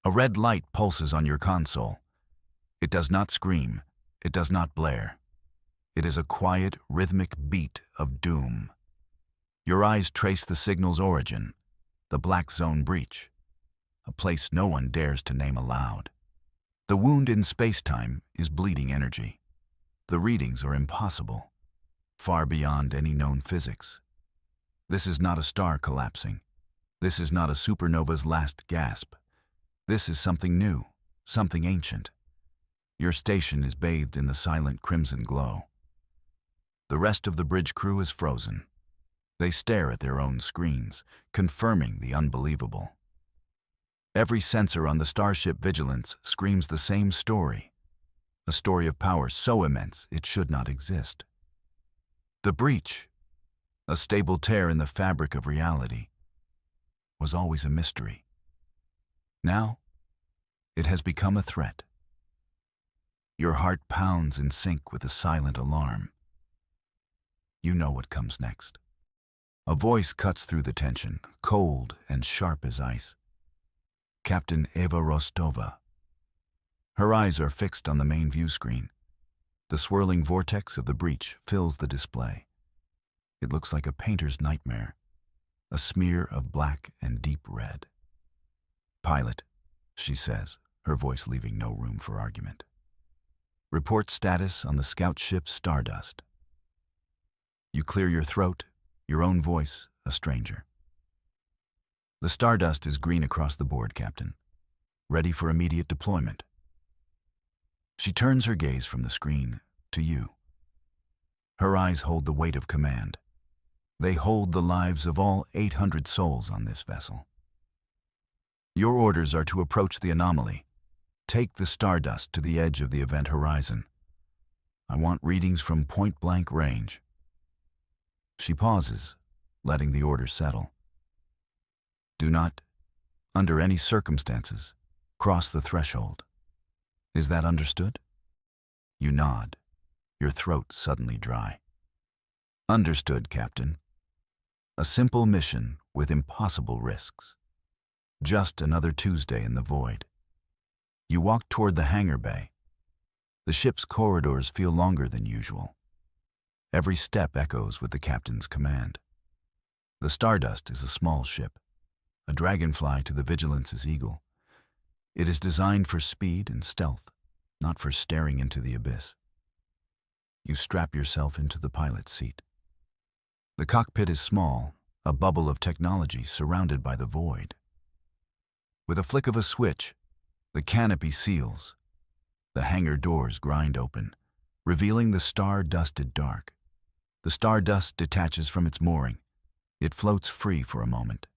A red light pulses on your console. It does not scream. It does not blare. It is a quiet, rhythmic beat of doom. Your eyes trace the signal's origin, the black zone breach, a place no one dares to name aloud. The wound in space-time is bleeding energy. The readings are impossible, far beyond any known physics. This is not a star collapsing. This is not a supernova's last gasp. This is something new, something ancient. Your station is bathed in the silent crimson glow. The rest of the bridge crew is frozen. They stare at their own screens, confirming the unbelievable. Every sensor on the Starship Vigilance screams the same story, a story of power so immense it should not exist. The breach, a stable tear in the fabric of reality, was always a mystery. Now, it has become a threat. Your heart pounds in sync with a silent alarm. You know what comes next. A voice cuts through the tension, cold and sharp as ice. Captain Eva Rostova. Her eyes are fixed on the main view screen. The swirling vortex of the breach fills the display. It looks like a painter's nightmare, a smear of black and deep red. "Pilot," she says, her voice leaving no room for argument. "Report status on the scout ship Stardust." You clear your throat, your own voice, a stranger. "The Stardust is green across the board, Captain. Ready for immediate deployment." She turns her gaze from the screen to you. Her eyes hold the weight of command. They hold the lives of all 800 souls on this vessel. Your orders are to approach the anomaly. Take the Stardust to the edge of the event horizon. I want readings from point-blank range. She pauses, letting the order settle. Do not, under any circumstances, cross the threshold. Is that understood? You nod, your throat suddenly dry. Understood, Captain. A simple mission with impossible risks. Just another Tuesday in the void. You walk toward the hangar bay. The ship's corridors feel longer than usual. Every step echoes with the captain's command. The Stardust is a small ship, a dragonfly to the Vigilance's eagle. It is designed for speed and stealth, not for staring into the abyss. You strap yourself into the pilot's seat. The cockpit is small, a bubble of technology surrounded by the void. With a flick of a switch, the canopy seals. The hangar doors grind open, revealing the star-dusted dark. The Stardust detaches from its mooring. It floats free for a moment,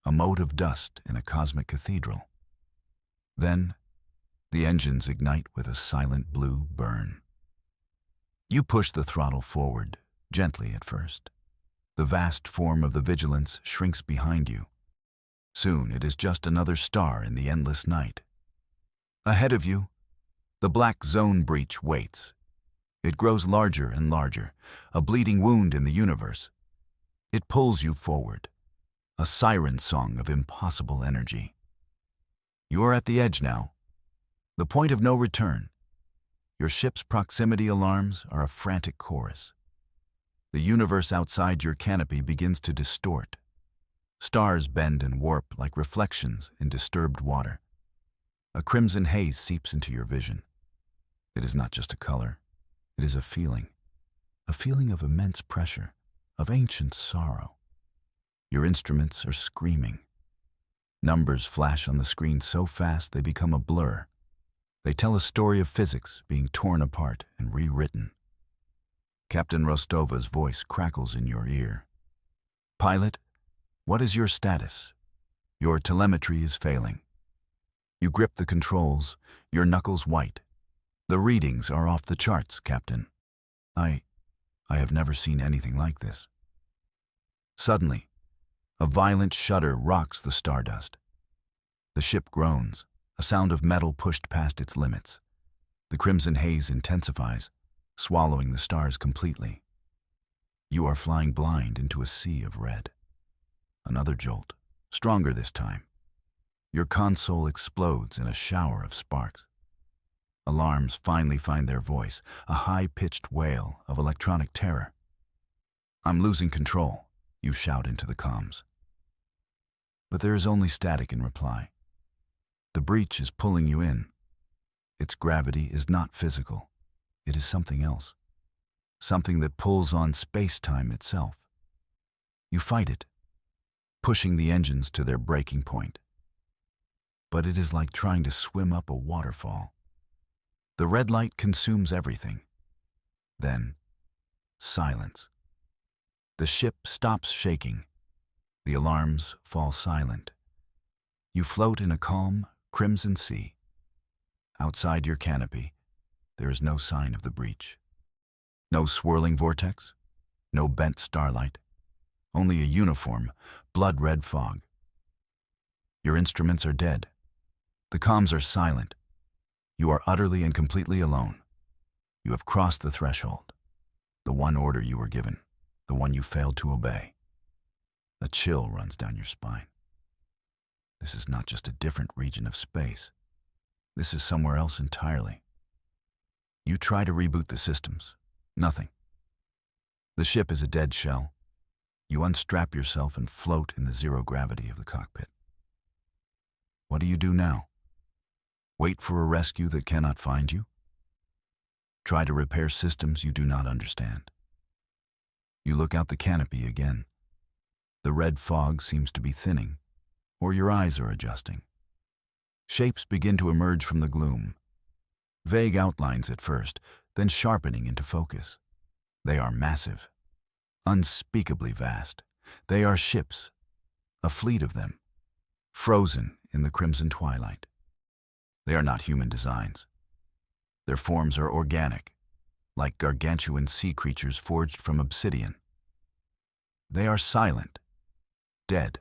a mote of dust in a cosmic cathedral. Then, the engines ignite with a silent blue burn. You push the throttle forward, gently at first. The vast form of the Vigilance shrinks behind you. Soon it is just another star in the endless night. Ahead of you, the black zone breach waits. It grows larger and larger, a bleeding wound in the universe. It pulls you forward, a siren song of impossible energy. You are at the edge now, the point of no return. Your ship's proximity alarms are a frantic chorus. The universe outside your canopy begins to distort. Stars bend and warp like reflections in disturbed water. A crimson haze seeps into your vision. It is not just a color. It is a feeling of immense pressure, of ancient sorrow. Your instruments are screaming. Numbers flash on the screen so fast they become a blur. They tell a story of physics being torn apart and rewritten. Captain Rostova's voice crackles in your ear. "Pilot, what is your status? Your telemetry is failing." You grip the controls, your knuckles white. "The readings are off the charts, Captain." I have never seen anything like this." Suddenly, a violent shudder rocks the Stardust. The ship groans, a sound of metal pushed past its limits. The crimson haze intensifies, swallowing the stars completely. You are flying blind into a sea of red. Another jolt, stronger this time. Your console explodes in a shower of sparks. Alarms finally find their voice, a high-pitched wail of electronic terror. "I'm losing control," you shout into the comms. But there is only static in reply. The breach is pulling you in. Its gravity is not physical. It is something else. Something that pulls on space-time itself. You fight it, pushing the engines to their breaking point. But it is like trying to swim up a waterfall. The red light consumes everything. Then, silence. The ship stops shaking. The alarms fall silent. You float in a calm, crimson sea. Outside your canopy, there is no sign of the breach. No swirling vortex, no bent starlight, only a uniform, blood-red fog. Your instruments are dead. The comms are silent. You are utterly and completely alone. You have crossed the threshold, the one order you were given, the one you failed to obey. A chill runs down your spine. This is not just a different region of space. This is somewhere else entirely. You try to reboot the systems. Nothing. The ship is a dead shell. You unstrap yourself and float in the zero gravity of the cockpit. What do you do now? Wait for a rescue that cannot find you? Try to repair systems you do not understand. You look out the canopy again. The red fog seems to be thinning, or your eyes are adjusting. Shapes begin to emerge from the gloom. Vague outlines at first, then sharpening into focus. They are massive, unspeakably vast. They are ships, a fleet of them, frozen in the crimson twilight. They are not human designs. Their forms are organic, like gargantuan sea creatures forged from obsidian. They are silent, dead,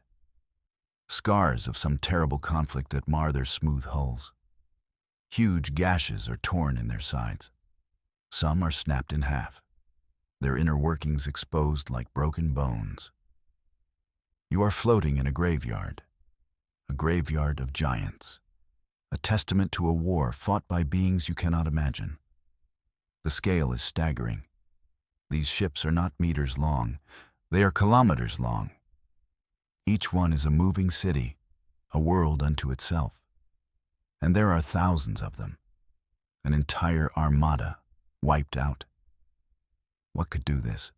scars of some terrible conflict that mar their smooth hulls. Huge gashes are torn in their sides. Some are snapped in half, their inner workings exposed like broken bones. You are floating in a graveyard of giants, a testament to a war fought by beings you cannot imagine. The scale is staggering. These ships are not meters long, they are kilometers long. Each one is a moving city, a world unto itself. And there are thousands of them, an entire armada wiped out. What could do this?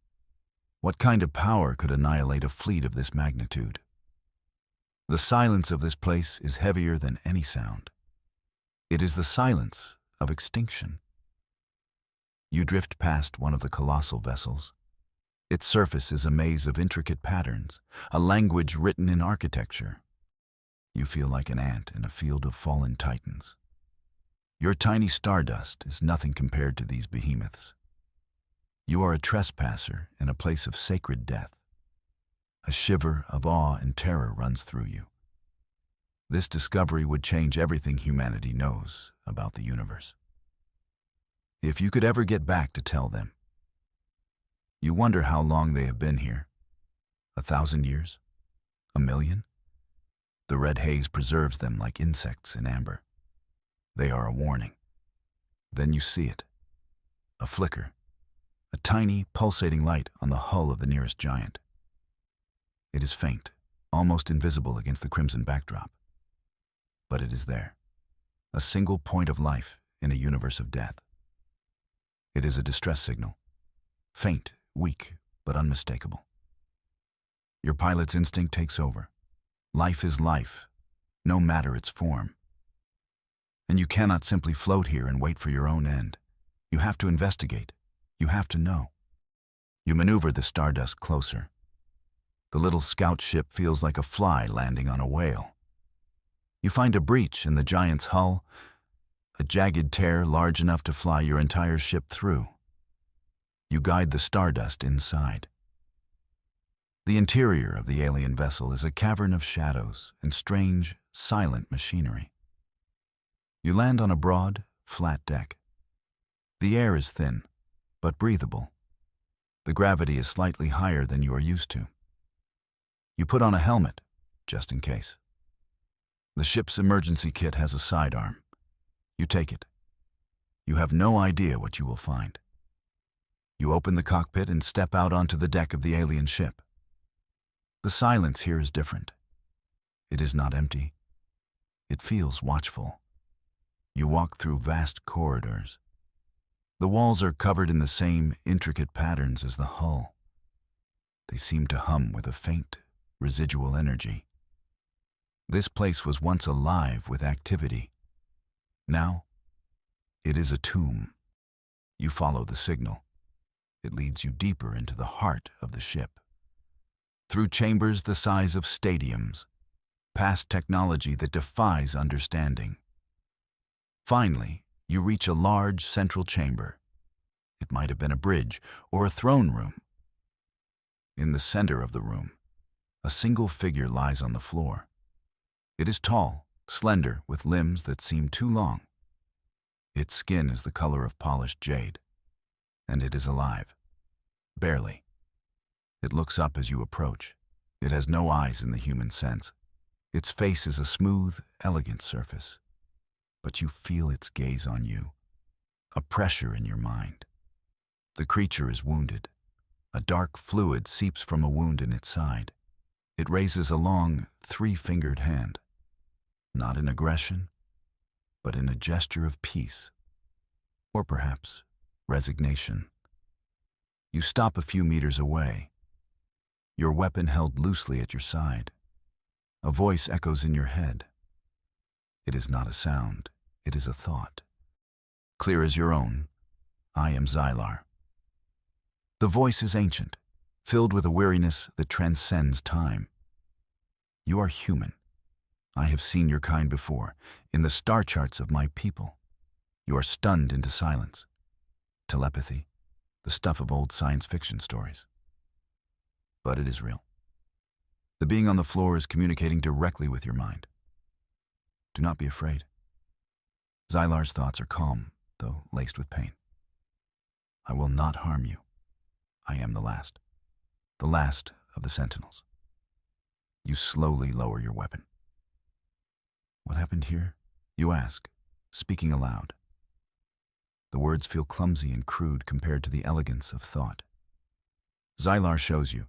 What kind of power could annihilate a fleet of this magnitude? The silence of this place is heavier than any sound. It is the silence of extinction. You drift past one of the colossal vessels. Its surface is a maze of intricate patterns, a language written in architecture. You feel like an ant in a field of fallen titans. Your tiny stardust is nothing compared to these behemoths. You are a trespasser in a place of sacred death. A shiver of awe and terror runs through you. This discovery would change everything humanity knows about the universe. If you could ever get back to tell them. You wonder how long they have been here. 1,000 years? 1,000,000? The red haze preserves them like insects in amber. They are a warning. Then you see it. A flicker. A tiny, pulsating light on the hull of the nearest giant. It is faint, almost invisible against the crimson backdrop. But it is there. A single point of life in a universe of death. It is a distress signal. Faint, weak, but unmistakable. Your pilot's instinct takes over. Life is life, no matter its form. And you cannot simply float here and wait for your own end. You have to investigate. You have to know. You maneuver the stardust closer. The little scout ship feels like a fly landing on a whale. You find a breach in the giant's hull, a jagged tear large enough to fly your entire ship through. You guide the stardust inside. The interior of the alien vessel is a cavern of shadows and strange, silent machinery. You land on a broad, flat deck. The air is thin, but breathable. The gravity is slightly higher than you are used to. You put on a helmet, just in case. The ship's emergency kit has a sidearm. You take it. You have no idea what you will find. You open the cockpit and step out onto the deck of the alien ship. The silence here is different. It is not empty. It feels watchful. You walk through vast corridors. The walls are covered in the same intricate patterns as the hull. They seem to hum with a faint, residual energy. This place was once alive with activity. Now, it is a tomb. You follow the signal. It leads you deeper into the heart of the ship. Through chambers the size of stadiums, past technology that defies understanding. Finally, you reach a large central chamber. It might have been a bridge or a throne room. In the center of the room, a single figure lies on the floor. It is tall, slender, with limbs that seem too long. Its skin is the color of polished jade, and it is alive. Barely. It looks up as you approach. It has no eyes in the human sense. Its face is a smooth, elegant surface. But you feel its gaze on you, a pressure in your mind. The creature is wounded. A dark fluid seeps from a wound in its side. It raises a long, three-fingered hand. Not in aggression, but in a gesture of peace. Or perhaps resignation. You stop a few meters away, your weapon held loosely at your side. A voice echoes in your head. It is not a sound, it is a thought. Clear as your own, I am Xylar. The voice is ancient, filled with a weariness that transcends time. You are human. I have seen your kind before, in the star charts of my people. You are stunned into silence. Telepathy, the stuff of old science fiction stories. But it is real. The being on the floor is communicating directly with your mind. Do not be afraid. Xylar's thoughts are calm, though laced with pain. I will not harm you. I am the last of the Sentinels. You slowly lower your weapon. What happened here? You ask, speaking aloud. The words feel clumsy and crude compared to the elegance of thought. Xylar shows you.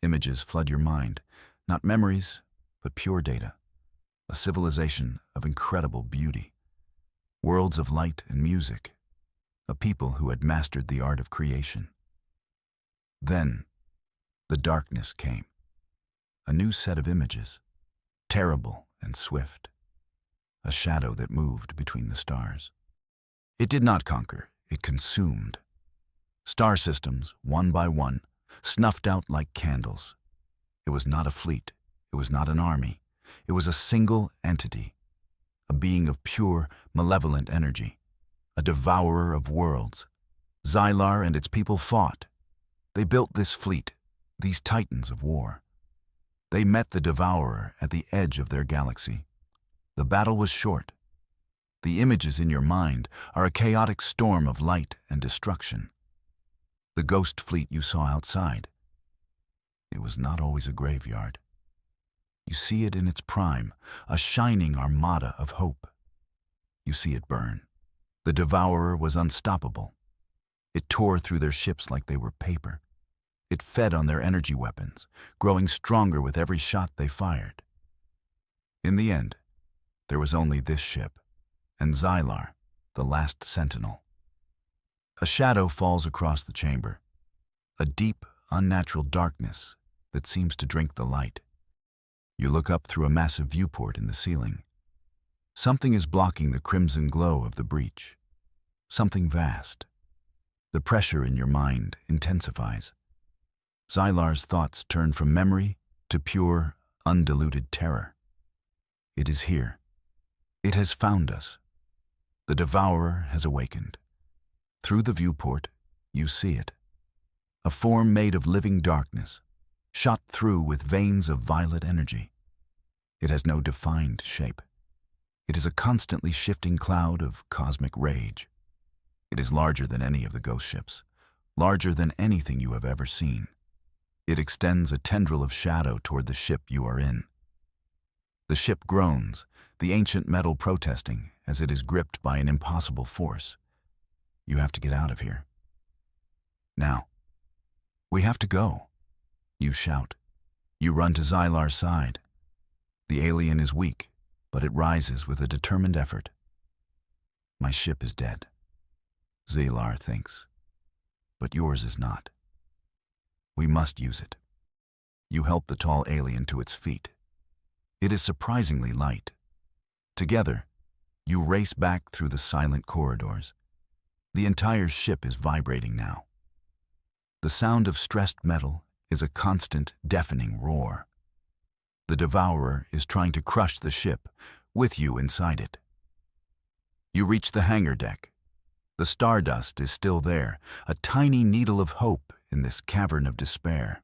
Images flood your mind, not memories, but pure data. A civilization of incredible beauty. Worlds of light and music. A people who had mastered the art of creation. Then, the darkness came. A new set of images, terrible and swift. A shadow that moved between the stars. It did not conquer, it consumed. Star systems, one by one, snuffed out like candles. It was not a fleet, it was not an army. It was a single entity, a being of pure, malevolent energy, a devourer of worlds. Xylar and its people fought. They built this fleet, these titans of war. They met the devourer at the edge of their galaxy. The battle was short. The images in your mind are a chaotic storm of light and destruction. The ghost fleet you saw outside. It was not always a graveyard. You see it in its prime, a shining armada of hope. You see it burn. The devourer was unstoppable. It tore through their ships like they were paper. It fed on their energy weapons, growing stronger with every shot they fired. In the end, there was only this ship, and Xylar, the last sentinel. A shadow falls across the chamber, a deep, unnatural darkness that seems to drink the light. You look up through a massive viewport in the ceiling. Something is blocking the crimson glow of the breach. Something vast. The pressure in your mind intensifies. Xylar's thoughts turn from memory to pure, undiluted terror. It is here. It has found us. The devourer has awakened. Through the viewport, you see it. A form made of living darkness, shot through with veins of violet energy. It has no defined shape. It is a constantly shifting cloud of cosmic rage. It is larger than any of the ghost ships, larger than anything you have ever seen. It extends a tendril of shadow toward the ship you are in. The ship groans, the ancient metal protesting as it is gripped by an impossible force. You have to get out of here. Now. We have to go. You shout. You run to Xylar's side. The alien is weak, but it rises with a determined effort. My ship is dead, Xylar thinks, but yours is not. We must use it. You help the tall alien to its feet. It is surprisingly light. Together, you race back through the silent corridors. The entire ship is vibrating now. The sound of stressed metal is a constant, deafening roar. The Devourer is trying to crush the ship, with you inside it. You reach the hangar deck. The stardust is still there, a tiny needle of hope in this cavern of despair.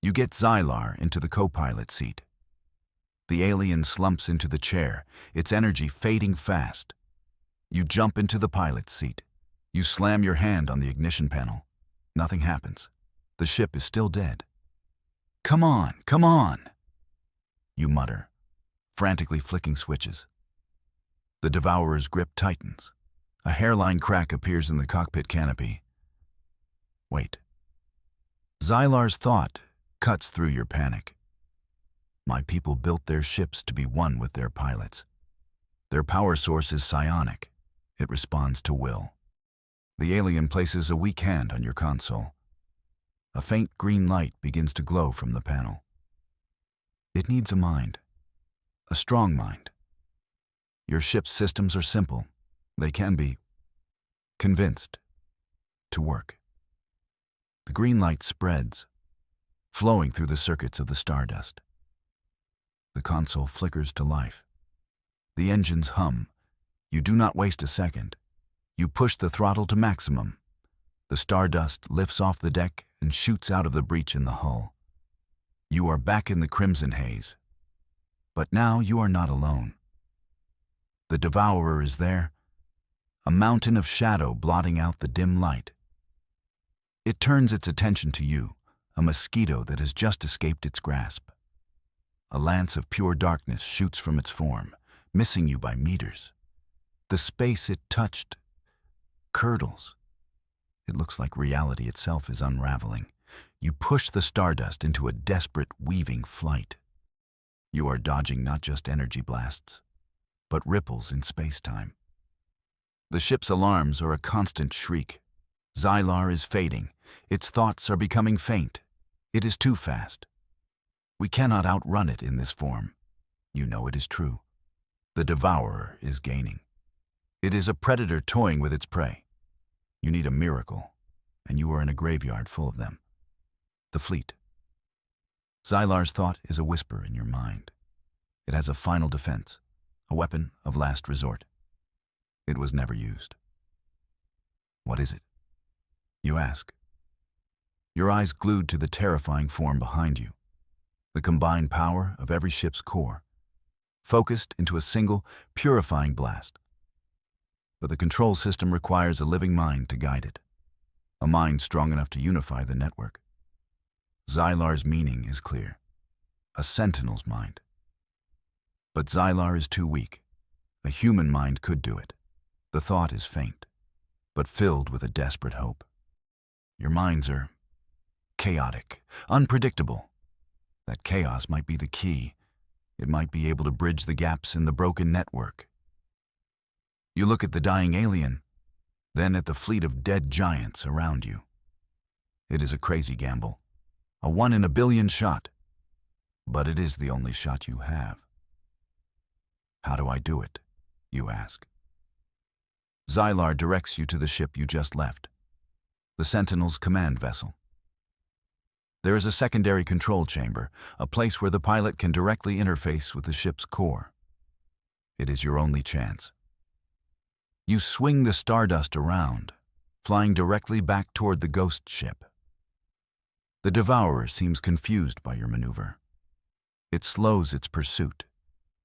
You get Xylar into the co-pilot seat. The alien slumps into the chair, its energy fading fast. You jump into the pilot's seat. You slam your hand on the ignition panel. Nothing happens. The ship is still dead. Come on, come on, you mutter, frantically flicking switches. The Devourer's grip tightens. A hairline crack appears in the cockpit canopy. Wait. Xylar's thought cuts through your panic. My people built their ships to be one with their pilots. Their power source is psionic. It responds to will. The alien places a weak hand on your console. A faint green light begins to glow from the panel. It needs a mind. A strong mind. Your ship's systems are simple. They can be convinced to work. The green light spreads, flowing through the circuits of the stardust. The console flickers to life. The engines hum. You do not waste a second. You push the throttle to maximum. The stardust lifts off the deck and shoots out of the breach in the hull. You are back in the crimson haze. But now you are not alone. The Devourer is there, a mountain of shadow blotting out the dim light. It turns its attention to you, a mosquito that has just escaped its grasp. A lance of pure darkness shoots from its form, missing you by meters. The space it touched curdles. It looks like reality itself is unraveling. You push the stardust into a desperate, weaving flight. You are dodging not just energy blasts, but ripples in space-time. The ship's alarms are a constant shriek. Xylar is fading. Its thoughts are becoming faint. It is too fast. We cannot outrun it in this form. You know it is true. The Devourer is gaining. It is a predator toying with its prey. You need a miracle, and you are in a graveyard full of them. The fleet. Xylar's thought is a whisper in your mind. It has a final defense, a weapon of last resort. It was never used. What is it? You ask. Your eyes glued to the terrifying form behind you. The combined power of every ship's core, focused into a single, purifying blast. But the control system requires a living mind to guide it, a mind strong enough to unify the network. Xylar's meaning is clear, a sentinel's mind. But Xylar is too weak. A human mind could do it. The thought is faint, but filled with a desperate hope. Your minds are chaotic, unpredictable. That chaos might be the key. It might be able to bridge the gaps in the broken network. You look at the dying alien, then at the fleet of dead giants around you. It is a crazy gamble, a 1 in a billion shot, but it is the only shot you have. How do I do it? You ask. Xylar directs you to the ship you just left, the Sentinel's command vessel. There is a secondary control chamber, a place where the pilot can directly interface with the ship's core. It is your only chance. You swing the stardust around, flying directly back toward the ghost ship. The Devourer seems confused by your maneuver. It slows its pursuit,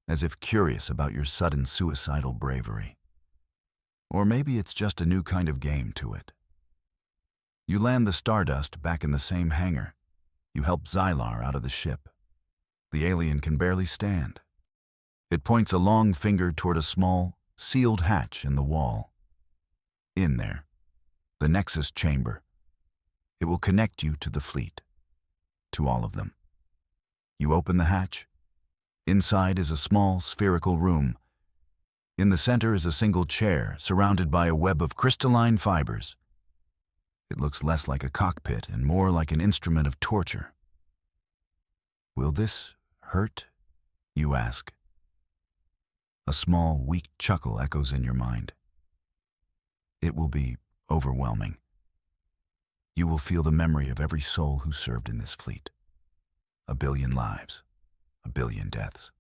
as if curious about your sudden suicidal bravery. Or maybe it's just a new kind of game to it. You land the stardust back in the same hangar. You help Xylar out of the ship. The alien can barely stand. It points a long finger toward a small, sealed hatch in the wall. In there, the Nexus chamber. It will connect you to the fleet, to all of them. You open the hatch. Inside is a small, spherical room. In the center is a single chair surrounded by a web of crystalline fibers. It looks less like a cockpit and more like an instrument of torture. Will this hurt? You ask. A small, weak chuckle echoes in your mind. It will be overwhelming. You will feel the memory of every soul who served in this fleet. 1 billion lives, 1 billion deaths.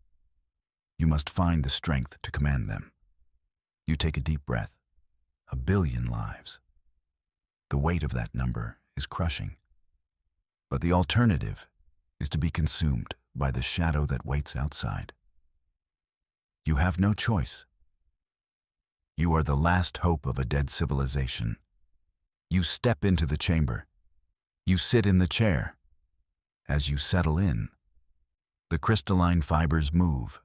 You must find the strength to command them. You take a deep breath. 1 billion lives. The weight of that number is crushing. But the alternative is to be consumed by the shadow that waits outside. You have no choice. You are the last hope of a dead civilization. You step into the chamber. You sit in the chair. As you settle in, the crystalline fibers move.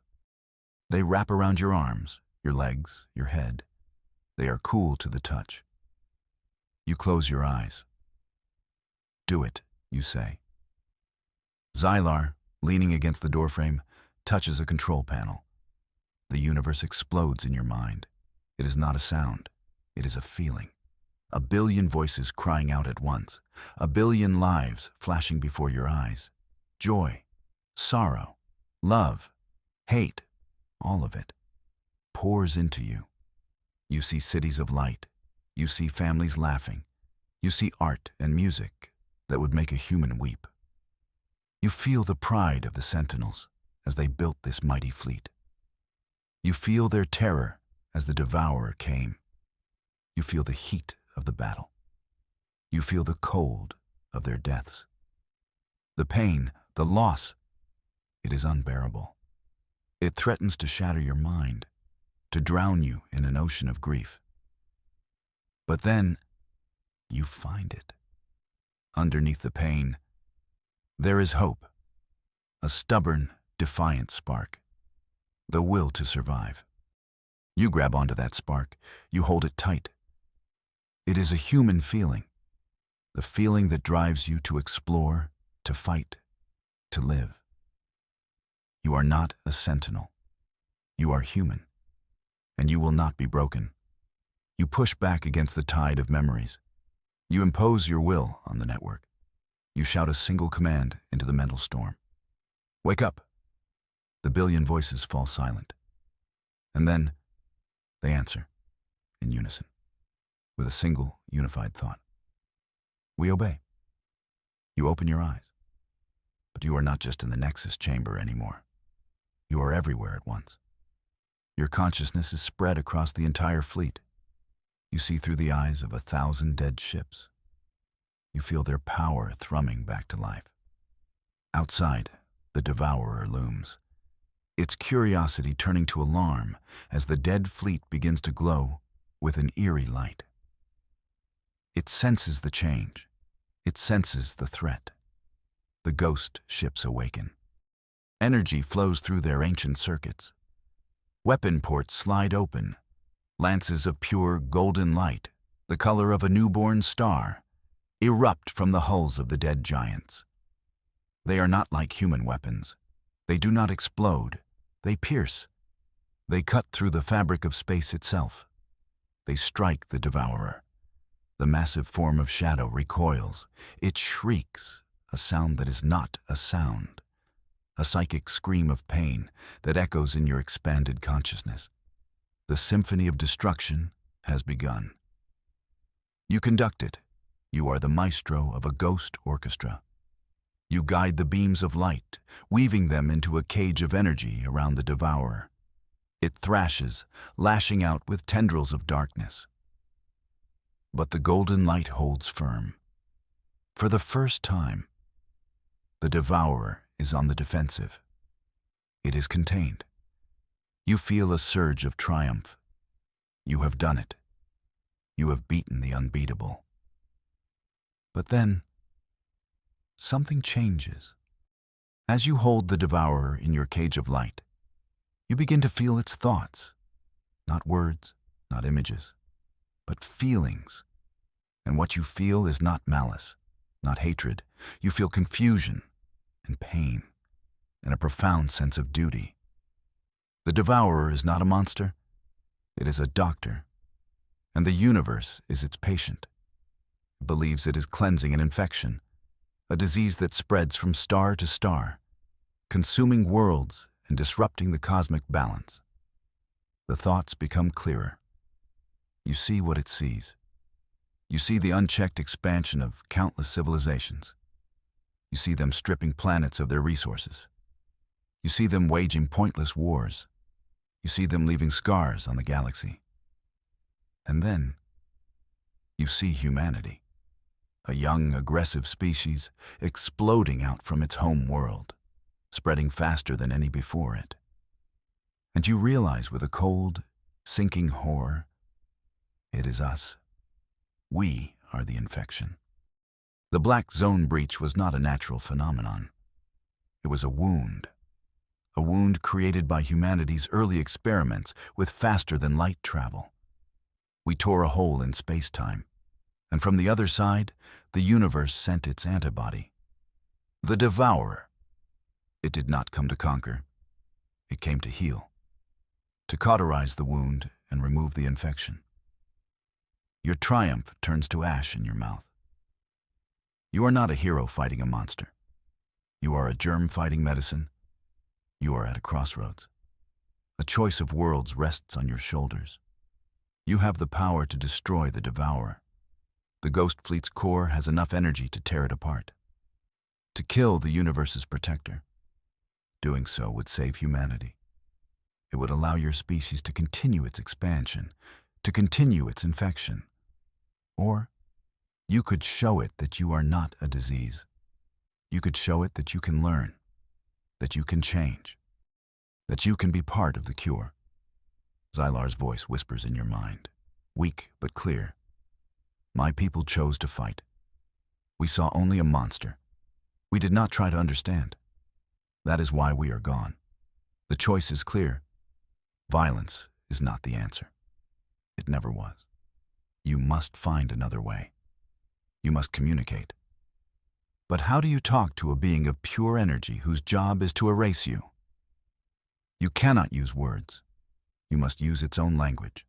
They wrap around your arms, your legs, your head. They are cool to the touch. You close your eyes. Do it, you say. Xylar, leaning against the doorframe, touches a control panel. The universe explodes in your mind. It is not a sound. It is a feeling. 1 billion voices crying out at once. 1 billion lives flashing before your eyes. Joy, sorrow, love, hate, all of it pours into you. You see cities of light. You see families laughing. You see art and music that would make a human weep. You feel the pride of the Sentinels as they built this mighty fleet. You feel their terror as the Devourer came. You feel the heat of the battle. You feel the cold of their deaths. The pain, the loss, it is unbearable. It threatens to shatter your mind, to drown you in an ocean of grief. But then, you find it. Underneath the pain, there is hope, a stubborn, defiant spark, the will to survive. You grab onto that spark, you hold it tight. It is a human feeling, the feeling that drives you to explore, to fight, to live. You are not a sentinel. You are human, and you will not be broken. You push back against the tide of memories. You impose your will on the network. You shout a single command into the mental storm. Wake up! The billion voices fall silent. And then they answer in unison, with a single unified thought. We obey. You open your eyes. But you are not just in the Nexus chamber anymore. You are everywhere at once. Your consciousness is spread across the entire fleet. You see through the eyes of 1,000 dead ships. You feel their power thrumming back to life. Outside, the Devourer looms, its curiosity turning to alarm as the dead fleet begins to glow with an eerie light. It senses the change. It senses the threat. The ghost ships awaken. Energy flows through their ancient circuits. Weapon ports slide open. Lances of pure golden light, the color of a newborn star, erupt from the hulls of the dead giants. They are not like human weapons. They do not explode. They pierce. They cut through the fabric of space itself. They strike the Devourer. The massive form of shadow recoils. It shrieks, a sound that is not a sound. A psychic scream of pain that echoes in your expanded consciousness. The symphony of destruction has begun. You conduct it. You are the maestro of a ghost orchestra. You guide the beams of light, weaving them into a cage of energy around the Devourer. It thrashes, lashing out with tendrils of darkness. But the golden light holds firm. For the first time, the Devourer is on the defensive. It is contained. You feel a surge of triumph. You have done it. You have beaten the unbeatable. But then, something changes. As you hold the devourer in your cage of light, you begin to feel its thoughts, not words, not images, but feelings. And what you feel is not malice, not hatred. You feel confusion and pain and a profound sense of duty. The devourer is not a monster. It is a doctor, and the universe is its patient. It believes it is cleansing an infection, a disease that spreads from star to star, consuming worlds and disrupting the cosmic balance. The thoughts become clearer. You see what it sees. You see the unchecked expansion of countless civilizations. You see them stripping planets of their resources. You see them waging pointless wars. You see them leaving scars on the galaxy. And then, you see humanity, a young, aggressive species exploding out from its home world, spreading faster than any before it. And you realize with a cold, sinking horror, it is us. We are the infection. The black zone breach was not a natural phenomenon. It was a wound created by humanity's early experiments with faster-than-light travel. We tore a hole in space-time, and from the other side, the universe sent its antibody. The devourer. It did not come to conquer. It came to heal, to cauterize the wound and remove the infection. Your triumph turns to ash in your mouth. You are not a hero fighting a monster. You are a germ fighting medicine. You are at a crossroads. A choice of worlds rests on your shoulders. You have the power to destroy the devourer. The Ghost Fleet's core has enough energy to tear it apart, to kill the universe's protector. Doing so would save humanity. It would allow your species to continue its expansion, to continue its infection. Or you could show it that you are not a disease. You could show it that you can learn, that you can change, that you can be part of the cure. Xylar's voice whispers in your mind, weak but clear. My people chose to fight. We saw only a monster. We did not try to understand. That is why we are gone. The choice is clear. Violence is not the answer. It never was. You must find another way. You must communicate. But how do you talk to a being of pure energy whose job is to erase you? You cannot use words. You must use its own language.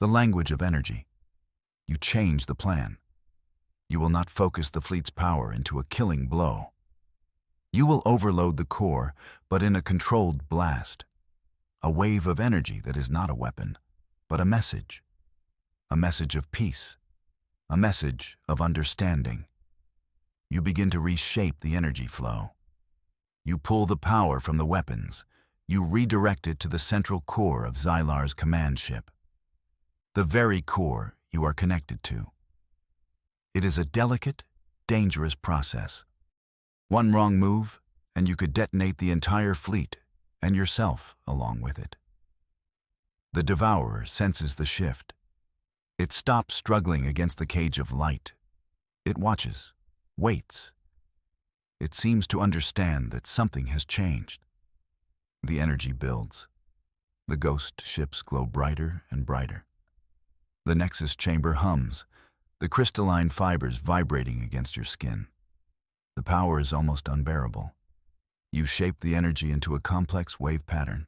The language of energy. You change the plan. You will not focus the fleet's power into a killing blow. You will overload the core, but in a controlled blast. A wave of energy that is not a weapon, but a message. A message of peace. A message of understanding. You begin to reshape the energy flow. You pull the power from the weapons. You redirect it to the central core of Xylar's command ship. The very core you are connected to. It is a delicate, dangerous process. One wrong move, and you could detonate the entire fleet, and yourself along with it. The devourer senses the shift. It stops struggling against the cage of light. It watches. Waits. It seems to understand that something has changed. The energy builds. The ghost ships glow brighter and brighter. The nexus chamber hums, the crystalline fibers vibrating against your skin. The power is almost unbearable. You shape the energy into a complex wave pattern.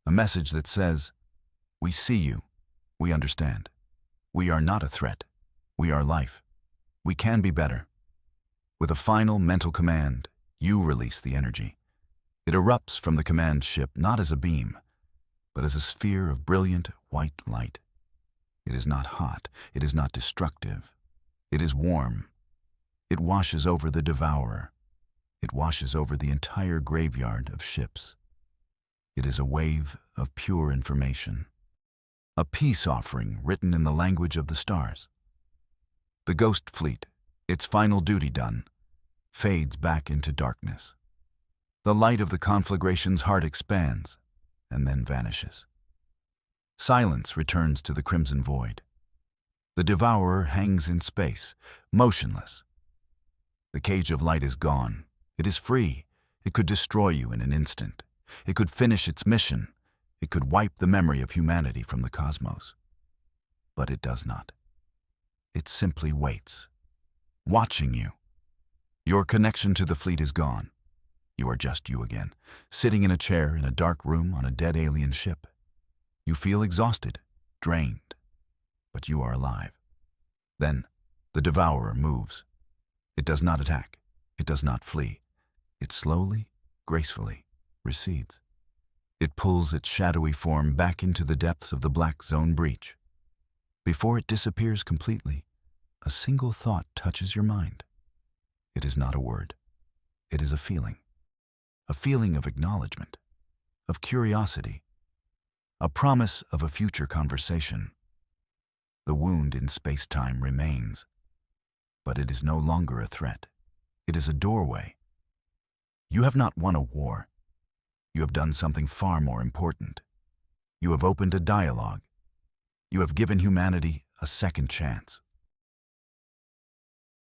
A message that says, we see you. We understand. We are not a threat. We are life. We can be better. With a final mental command, you release the energy. It erupts from the command ship not as a beam, but as a sphere of brilliant white light. It is not hot. It is not destructive. It is warm. It washes over the devourer. It washes over the entire graveyard of ships. It is a wave of pure information. A peace offering written in the language of the stars. The Ghost Fleet, its final duty done, fades back into darkness. The light of the Conflagration's heart expands and then vanishes. Silence returns to the crimson void. The devourer hangs in space, motionless. The cage of light is gone. It is free. It could destroy you in an instant. It could finish its mission. It could wipe the memory of humanity from the cosmos. But it does not. It simply waits, watching you. Your connection to the fleet is gone. You are just you again, sitting in a chair in a dark room on a dead alien ship. You feel exhausted, drained, but you are alive. Then, the devourer moves. It does not attack. It does not flee. It slowly, gracefully recedes. It pulls its shadowy form back into the depths of the black zone breach. Before it disappears completely, a single thought touches your mind. It is not a word. It is a feeling of acknowledgement, of curiosity, a promise of a future conversation. The wound in space-time remains, but it is no longer a threat. It is a doorway. You have not won a war. You have done something far more important. You have opened a dialogue. You have given humanity a second chance.